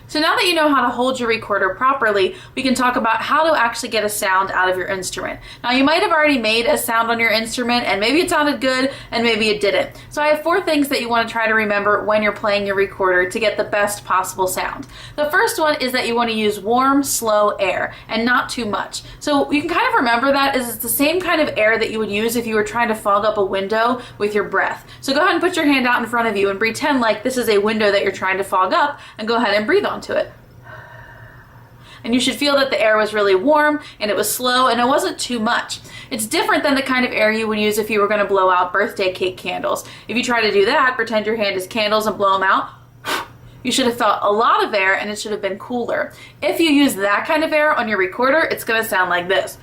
So now that you know how to hold your recorder properly, we can talk about how to actually get a sound out of your instrument. Now you might have already made a sound on your instrument and maybe it sounded good and maybe it didn't. So I have 4 things that you want to try to remember when you're playing your recorder to get the best possible sound. The first one is that you want to use warm, slow air and not too much. So you can kind of remember that as it's the same kind of air that you would use if you were trying to fog up a window with your breath. So go ahead and put your hand out in front of you and pretend like this is a window that you're trying to fog up and go ahead and breathe onto it. And you should feel that the air was really warm and it was slow and it wasn't too much. It's different than the kind of air you would use if you were going to blow out birthday cake candles. If you try to do that, pretend your hand is candles and blow them out, you should have felt a lot of air and it should have been cooler. If you use that kind of air on your recorder, it's going to sound like this.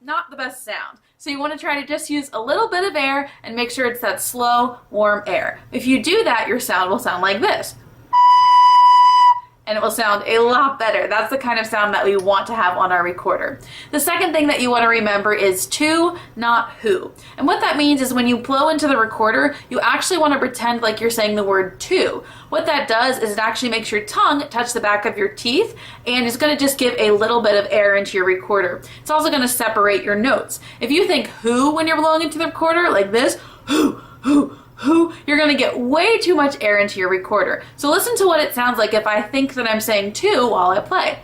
Not the best sound. So you want to try to just use a little bit of air and make sure it's that slow, warm air. If you do that, your sound will sound like this. And it will sound a lot better. That's the kind of sound that we want to have on our recorder. The second thing that you want to remember is to, not who. And what that means is when you blow into the recorder, you actually want to pretend like you're saying the word to. What that does is it actually makes your tongue touch the back of your teeth and it's going to just give a little bit of air into your recorder. It's also going to separate your notes. If you think who when you're blowing into the recorder like this, who, you're going to get way too much air into your recorder. So listen to what it sounds like if I think that I'm saying to while I play.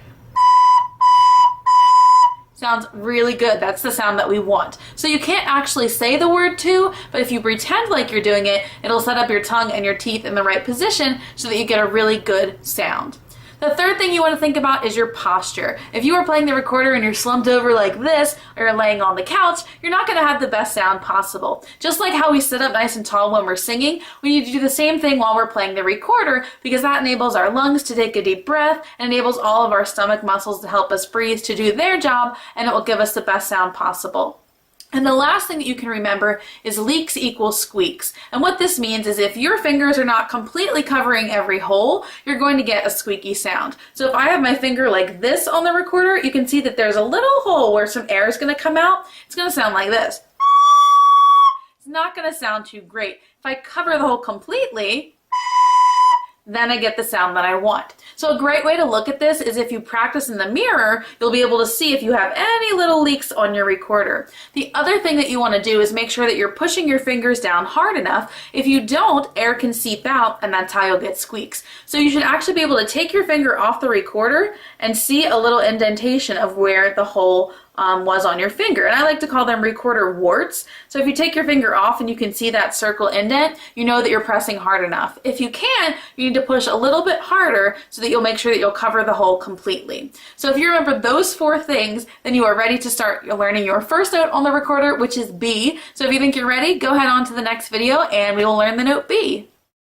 Sounds really good. That's the sound that we want. So you can't actually say the word to, but if you pretend like you're doing it, it'll set up your tongue and your teeth in the right position so that you get a really good sound. The third thing you want to think about is your posture. If you are playing the recorder and you're slumped over like this, or you're laying on the couch, you're not going to have the best sound possible. Just like how we sit up nice and tall when we're singing, we need to do the same thing while we're playing the recorder because that enables our lungs to take a deep breath and enables all of our stomach muscles to help us breathe to do their job, and it will give us the best sound possible. And the last thing that you can remember is leaks equal squeaks. And what this means is if your fingers are not completely covering every hole, you're going to get a squeaky sound. So if I have my finger like this on the recorder, you can see that there's a little hole where some air is going to come out. It's going to sound like this. It's not going to sound too great. If I cover the hole completely, then I get the sound that I want. So a great way to look at this is if you practice in the mirror, you'll be able to see if you have any little leaks on your recorder. The other thing that you want to do is make sure that you're pushing your fingers down hard enough. If you don't, air can seep out and that's how you'll get squeaks. So you should actually be able to take your finger off the recorder and see a little indentation of where the hole was on your finger. And I like to call them recorder warts. So if you take your finger off and you can see that circle indent, you know that you're pressing hard enough. If you can't, you need to push a little bit harder so that you'll make sure that you'll cover the hole completely. So if you remember those 4 things, then you are ready to start learning your first note on the recorder, which is B. So if you think you're ready, go ahead on to the next video and we will learn the note B.